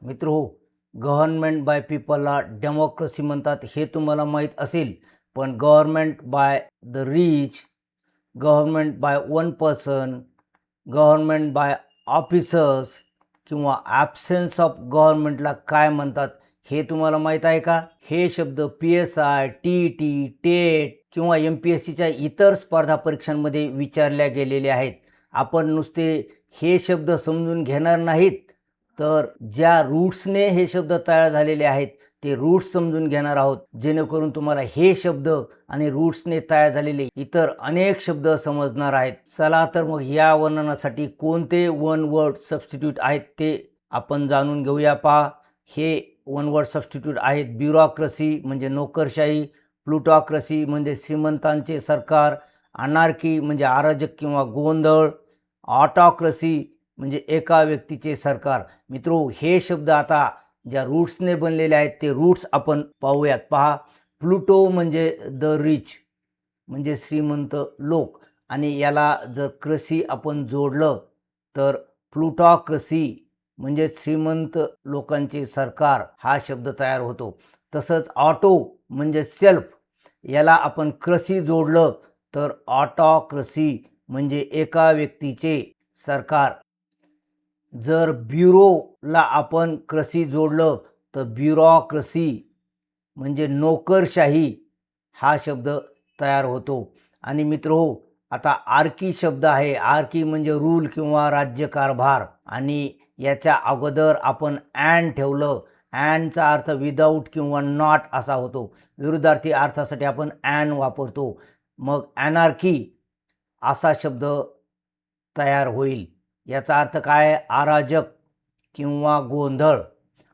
मित्र हो, government by पीपलला democracy म्हणतात हे तुम्हाला माहीत असेल. पण government by the rich, government by one person, government by officers किंवा ॲब्सेन्स ऑफ गव्हर्नमेंटला काय म्हणतात हे तुम्हाला माहीत आहे का? हे शब्द PSI, TET, टेट किंवा MPSCच्या इतर स्पर्धा परीक्षांमध्ये विचारल्या गेलेले आहेत. आपण नुसते हे शब्द समजून घेणार नाहीत, तर ज्या रूट्सने हे शब्द तयार झालेले आहेत ते रूट्स समजून घेणार आहोत, जेणेकरून तुम्हाला हे शब्द आणि रूट्सने तयार झालेले इतर अनेक शब्द समजणार आहेत. चला तर मग या वर्णनासाठी कोणते वन वर्ड सबस्टिट्यूट आहेत ते आपण जाणून घेऊया. पहा, हे वन वर्ड सबस्टिट्यूट आहेत ब्युरोक्रेसी म्हणजे नोकरशाही, प्लुटॉक्रेसी म्हणजे श्रीमंतांचे सरकार, अनार्की म्हणजे अराजक किंवा गोंधळ, ऑटोक्रेसी म्हणजे एका व्यक्तीचे सरकार. मित्रो, हे शब्द आता ज्या रूट्सने बनलेले आहेत ते रूट्स आपण पाहूयात. पहा, प्लुटो म्हणजे द रिच म्हणजे श्रीमंत लोक, आणि याला जर क्रसी आपण जोडलं तर प्लुटॉक्रेसी म्हणजे श्रीमंत लोकांचे सरकार हा शब्द तयार होतो. तसंच ऑटो म्हणजे सेल्फ, याला आपण क्रसी जोडलं तर ऑटोक्रेसी म्हणजे एका व्यक्तीचे सरकार. जर ब्युरोला आपण क्रसी जोडलं तर ब्युरोक्रेसी म्हणजे नोकरशाही हा शब्द तयार होतो. आणि मित्रहो, आता आर्की शब्द आहे. आर्की म्हणजे रूल किंवा राज्यकारभार, आणि याच्या अगोदर आपण अँड ठेवलं. अँडचा अर्थ विदाऊट किंवा नॉट असा होतो. विरुद्धार्थी अर्थासाठी आपण अँड वापरतो. मग अनार्की असा शब्द तयार होईल. याचा अर्थ काय? अराजक किंवा गोंधळ.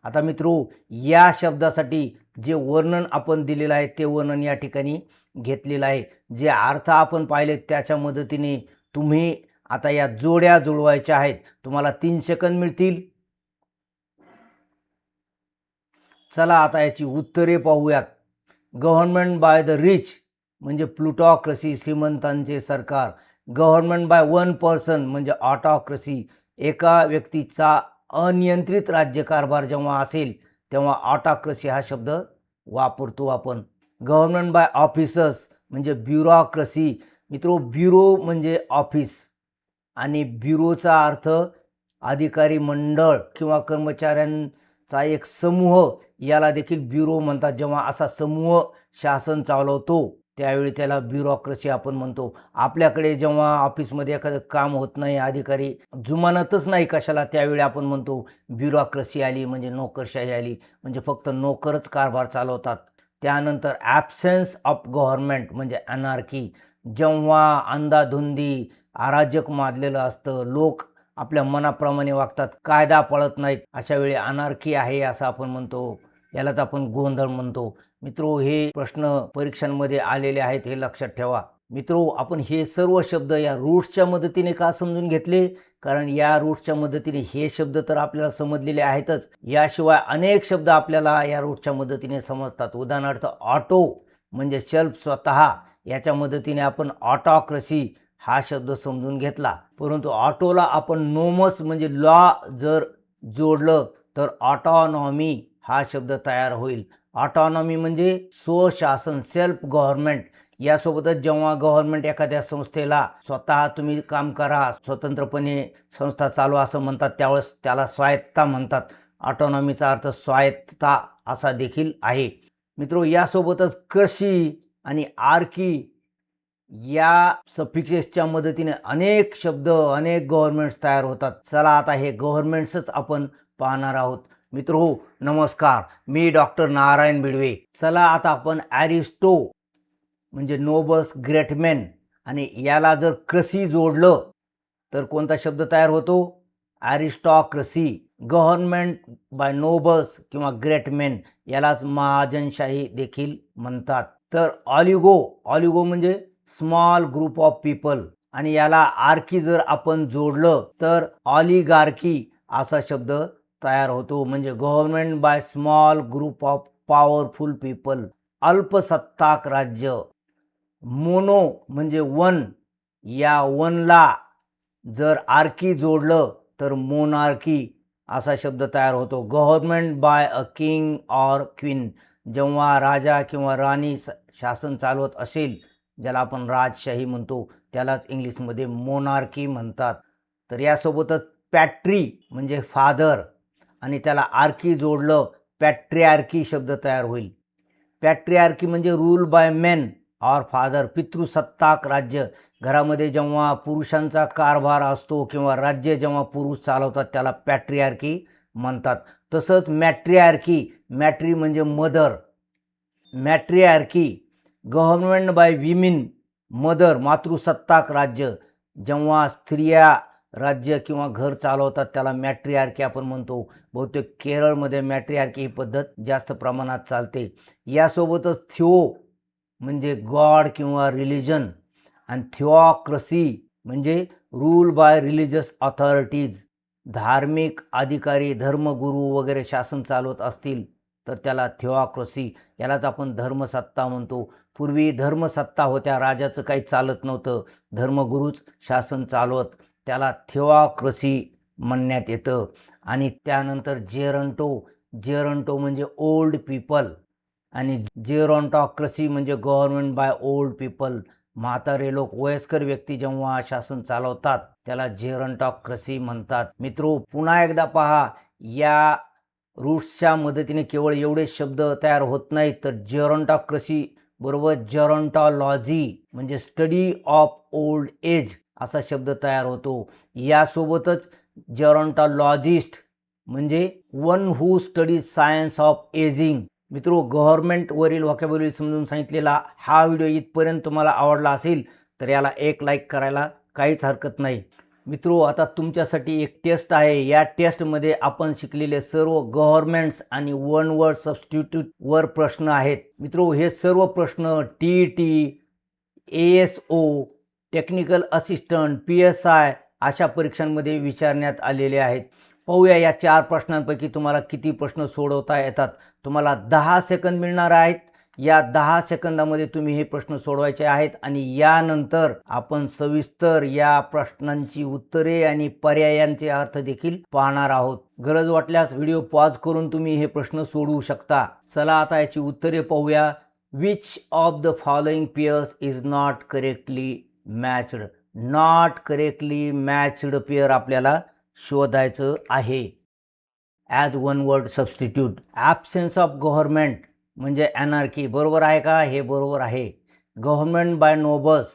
आता मित्रो, या शब्दासाठी जे वर्णन आपण दिलेलं आहे ते वर्णन या ठिकाणी घेतलेलं आहे. जे अर्थ आपण पाहिले त्याच्या मदतीने तुम्ही आता या जोड्या जुळवायच्या आहेत. तुम्हाला 3 सेकंद मिळतील. चला आता याची उत्तरे पाहूयात. गव्हर्नमेंट बाय द रिच म्हणजे प्लुटॉक्रेसी श्रीमंतांचे सरकार. गव्हर्नमेंट बाय वन पर्सन म्हणजे ऑटोक्रेसी एका व्यक्तीचा अनियंत्रित राज्यकारभार जेव्हा असेल तेव्हा ऑटोक्रेसी हा शब्द वापरतो आपण. गव्हर्नमेंट बाय ऑफिसर्स म्हणजे ब्युरोक्रेसी. मित्रो, ब्युरो म्हणजे ऑफिस, आणि ब्युरोचा अर्थ अधिकारी मंडळ किंवा कर्मचाऱ्यांचा एक समूह, याला देखील ब्युरो म्हणतात. जेव्हा असा समूह शासन चालवतो त्यावेळी त्याला ब्युरोक्रेसी आपण म्हणतो. आपल्याकडे जेव्हा ऑफिसमध्ये एखादं काम होत नाही, अधिकारी जुमानतच नाही कशाला, त्यावेळी आपण म्हणतो ब्युरोक्रेसी आली म्हणजे नोकरशाही आली, म्हणजे फक्त नोकरच कारभार चालवतात. त्यानंतर ॲब्सेन्स ऑफ गव्हर्नमेंट म्हणजे अनार्की. जेव्हा अंधाधुंदी अराजक माजलेलं असतं, लोक आपल्या मनाप्रमाणे वागतात, कायदा पाळत नाहीत, अशा वेळी अनार्की आहे असं आपण म्हणतो. यालाच आपण गोंधळ म्हणतो. मित्रो, हे प्रश्न परीक्षांमध्ये आलेले आहेत, हे लक्षात ठेवा. मित्रो, आपण हे सर्व शब्द या रूट्सच्या मदतीने का समजून घेतले? कारण या रूट्सच्या मदतीने हे शब्द तर आपल्याला समजलेले आहेतच, याशिवाय अनेक शब्द आपल्याला या रूट्सच्या मदतीने समजतात. उदाहरणार्थ ऑटो म्हणजे सेल्फ, स्वतः. याच्या मदतीने आपण ऑटोक्रेसी हा शब्द समजून घेतला. परंतु ऑटोला आपण नोमस म्हणजे लॉ जर जोडलं तर ऑटोनॉमी हा शब्द तयार होईल. ऑटोनॉमी म्हणजे स्वशासन, सेल्फ गव्हर्नमेंट. यासोबतच जेव्हा गव्हर्नमेंट एखाद्या संस्थेला स्वतः तुम्ही काम करा, स्वतंत्रपणे संस्था चालू असं म्हणतात, त्यावेळेस त्याला स्वायत्तता म्हणतात. ऑटोनॉमीचा अर्थ स्वायत्तता असा देखील आहे. मित्रो, यासोबतच कृषी आणि आर्की या सफिक्सेसच्या मदतीने अनेक शब्द, अनेक गव्हर्नमेंट्स तयार होतात. चला आता हे गव्हर्नमेंट्सच आपण पाहणार आहोत. मित्र नमस्कार, मी डॉक्टर नारायण बिडवे. चला आता आपण ॲरिस्टो म्हणजे नोबल्स, ग्रेटमॅन, आणि याला जर क्रसी जोडलं तर कोणता शब्द तयार होतो? ॲरिस्टॉक्रसी. गव्हर्नमेंट बाय नोबल्स किंवा ग्रेटमॅन यालाच महाजनशाही देखील म्हणतात. तर ऑलिगो म्हणजे स्मॉल ग्रुप ऑफ पीपल, आणि याला आर्की जर आपण जोडलं तर ऑलिगार्की असा शब्द तयार होतो, म्हणजे government by small group of powerful people, अल्पसत्ताक राज्य. मोनो म्हणजे वन, या वनला जर आर्की जोडलं तर मोनार्की असा शब्द तयार होतो. Government by a king or queen, जेव्हा राजा किंवा राणी शासन चालवत असेल, ज्याला आपण राजशाही म्हणतो, त्यालाच इंग्लिशमध्ये मोनार्की म्हणतात. तर यासोबतच पॅट्री म्हणजे फादर आणि त्याला आर्की जोडलं, पॅट्रिआर्की शब्द तयार होईल. पॅट्रिआर्की म्हणजे rule by men or father, पितृसत्ताक राज्य. घरामध्ये जेव्हा पुरुषांचा कारभार असतो किंवा राज्य जेव्हा पुरुष चालवतात त्याला पॅट्रिआर्की म्हणतात. तसंच मॅट्रिआर्की, मॅट्री म्हणजे mother, matriarchy government by women, mother मातृसत्ताक राज्य. जेव्हा स्त्रिया राज्य किंवा घर चालवतात त्याला मॅट्रिआर्की आपण म्हणतो. बहुतेक केरळमध्ये मॅट्रिआर्की ही पद्धत जास्त प्रमाणात चालते. यासोबतच थिओ म्हणजे गॉड किंवा रिलिजन आणि थिओक्रसी म्हणजे रूल बाय रिलिजियस ऑथॉरिटीज. धार्मिक अधिकारी, धर्मगुरू वगैरे शासन चालवत असतील तर त्याला थिओक्रसी, यालाच आपण धर्मसत्ता म्हणतो. पूर्वी धर्मसत्ता होत्या, राजाचं काही चालत नव्हतं, धर्मगुरूच शासन चालवत, त्याला थिओक्रसी म्हणण्यात येतं. आणि त्यानंतर जेरंटो म्हणजे ओल्ड पीपल आणि जेरोंटॉक्रसी म्हणजे गव्हर्नमेंट बाय ओल्ड पीपल. म्हातारे लोक, वयस्कर व्यक्ती जेव्हा शासन चालवतात त्याला जेरोंटॉक्रसी म्हणतात. मित्रो, पुन्हा एकदा पहा, या रूट्सच्या मदतीने केवळ एवढे शब्द तयार होत नाहीत, तर जेरोंटॉक्रसी बरोबर जेरोंटॉलॉजी म्हणजे स्टडी ऑफ ओल्ड एज असा शब्द तयार होतो. यासोबतच जेरोंटॉलॉजिस्ट म्हणजे one who study science of ageing. मित्रो, गव्हर्नमेंटवरील व्हॉकॅब्युलरी समजून सांगितलेला हा व्हिडिओ इथपर्यंत तुम्हाला आवडला असेल तर याला एक लाईक करायला काहीच हरकत नाही. मित्रो, आता तुमच्यासाठी एक टेस्ट आहे. या टेस्टमध्ये आपण शिकलेले सर्व गव्हर्नमेंट्स आणि वन वर्ड सबस्टिट्यूटवर प्रश्न आहेत. मित्रो, हे सर्व प्रश्न TET, ASO, technical assistant, PSI अशा परीक्षांमध्ये विचारण्यात आलेले आहेत. पाहूया या 4 प्रश्नांपैकी तुम्हाला किती प्रश्न सोडवता येतात. तुम्हाला 10 सेकंद मिळणार आहेत. या 10 सेकंदामध्ये तुम्ही हे प्रश्न सोडवायचे आहेत आणि यानंतर आपण सविस्तर या प्रश्नांची उत्तरे आणि पर्यायांचे अर्थ देखील पाहणार आहोत. गरज वाटल्यास व्हिडिओ पॉज करून तुम्ही हे प्रश्न सोडवू शकता. चला आता याची उत्तरे पाहूया. Which of the following pairs is not correctly matched. Not correctly matched pair आपल्याला शोधायचं आहे. As one word substitute. Absence of government म्हणजे अनार्की, बरोबर आहे का? हे बरोबर आहे. गव्हर्नमेंट बाय नोबल्स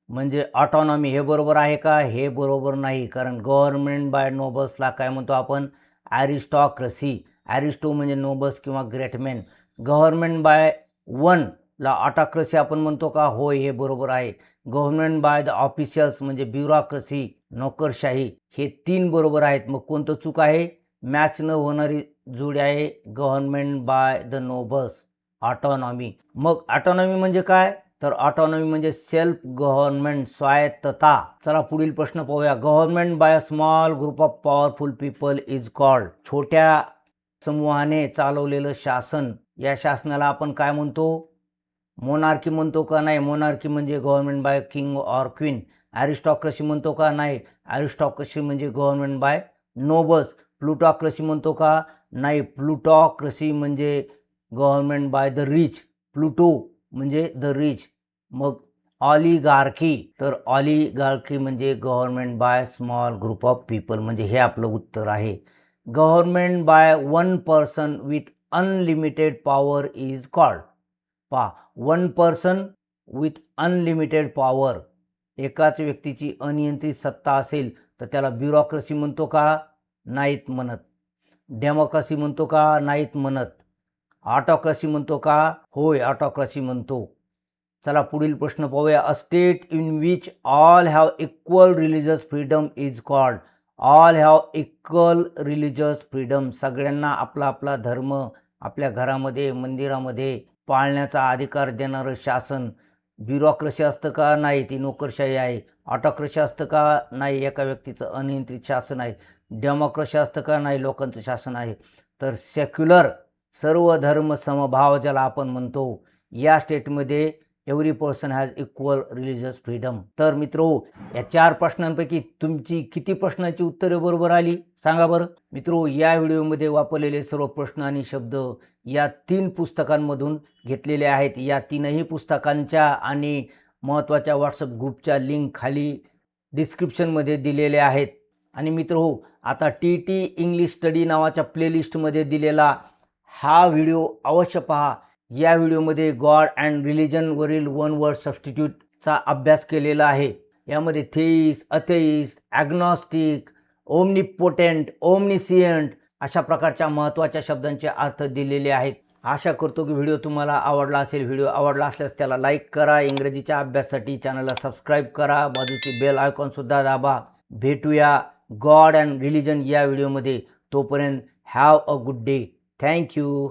म्हणजे ऑटॉनॉमी, हे बरोबर आहे का? हे बरोबर नाही, कारण गव्हर्नमेंट बाय नोबल्सला काय म्हणतो आपण? ॲरिस्टॉक्रसी. ॲरिस्टो म्हणजे नोबल्स किंवा ग्रेटमॅन. गव्हर्नमेंट बाय वनला ऑटोक्रसी आपण म्हणतो का? होय, हे बरोबर आहे. गव्हर्नमेंट बाय द ऑफिशियल्स म्हणजे ब्युरोक्रसी, नोकरशाही. हे 3 बरोबर आहेत. मग कोणतं चूक आहे? मॅच न होणारी जोडी आहे गव्हर्नमेंट बाय द नोबल्स, ऑटॉनॉमी. मग ऑटॉनॉमी म्हणजे काय? तर ऑटॉनॉमी म्हणजे सेल्फ गव्हर्नमेंट, स्वायत्तता. चला पुढील प्रश्न पाहूया. Government by a small group of powerful people is called. छोट्या समूहाने चालवलेलं शासन, या शासनाला आपण काय म्हणतो? मोनार्की म्हणतो का? नाही, मोनार्की म्हणजे government by king or queen. Aristocracy म्हणतो का? नाही, ॲरिस्टॉक्रसी म्हणजे गव्हर्नमेंट बाय नोबल्स. प्लुटॉक्रसी म्हणतो का? नाही, प्लुटॉक्रसी म्हणजे government by the rich. Pluto म्हणजे द रिच. मग ऑलिगार्की, तर ऑलिगार्की म्हणजे government by small group of people, म्हणजे हे आपलं उत्तर आहे. Government by one person with unlimited power is called. पहा, one person with unlimited power, एकाच व्यक्तीची अनियंत्रित सत्ता असेल तर त्याला ब्युरोक्रसी म्हणतो का? नाहीत म्हणत. डेमोक्रसी म्हणतो का? नाहीत म्हणत. ऑटोक्रसी म्हणतो का? होय, ऑटोक्रसी म्हणतो. चला पुढील प्रश्न पाहूया. A state in which all have equal religious freedom is called. All have equal religious freedom, सगळ्यांना आपला आपला धर्म आपल्या घरामध्ये, मंदिरामध्ये पाळण्याचा अधिकार देणारं शासन. ब्युरोक्रसी असतं का? नाही, ती नोकरशाही आहे. ऑटोक्रसी असतं का? नाही, एका व्यक्तीचं अनियंत्रित शासन आहे. डेमोक्रसी असतं का? नाही, लोकांचं शासन आहे. तर सेक्युलर, सर्व धर्म समभाव ज्याला आपण म्हणतो, या स्टेटमध्ये every person has equal religious freedom. तर मित्रो, या 4 प्रश्नांपैकी तुमची किती प्रश्नांची उत्तरे बरोबर आली सांगा बरं. मित्रो, या व्हिडिओमध्ये वापरलेले सर्व प्रश्न आणि शब्द या 3 पुस्तकांमधून घेतलेले आहेत. या 3ही पुस्तकांच्या आणि महत्त्वाच्या व्हॉट्सअप ग्रुपच्या लिंक खाली डिस्क्रिप्शनमध्ये दिलेले आहेत. आणि मित्रहो, आता TT इंग्लिश स्टडी नावाच्या प्लेलिस्टमध्ये दिलेला हा व्हिडिओ अवश्य पहा. या व्हिडिओमध्ये गॉड अँड रिलिजनवरील वन वर्ड सबस्टिट्यूटचा अभ्यास केलेला आहे. यामध्ये थेईस्ट, अथेईस्ट, ॲग्नॉस्टिक, ओमनिपोटेंट, ओमनिसियंट अशा प्रकारच्या महत्त्वाच्या शब्दांचे अर्थ दिलेले आहेत. आशा करतो की व्हिडिओ तुम्हाला आवडला असेल. व्हिडिओ आवडला असल्यास त्याला लाईक करा, इंग्रजीच्या अभ्यासासाठी चॅनलला सबस्क्राईब करा, बाजूची बेल आयकॉनसुद्धा दाबा. भेटूया गॉड अँड रिलिजन या व्हिडिओमध्ये. तोपर्यंत have a good day. Thank you.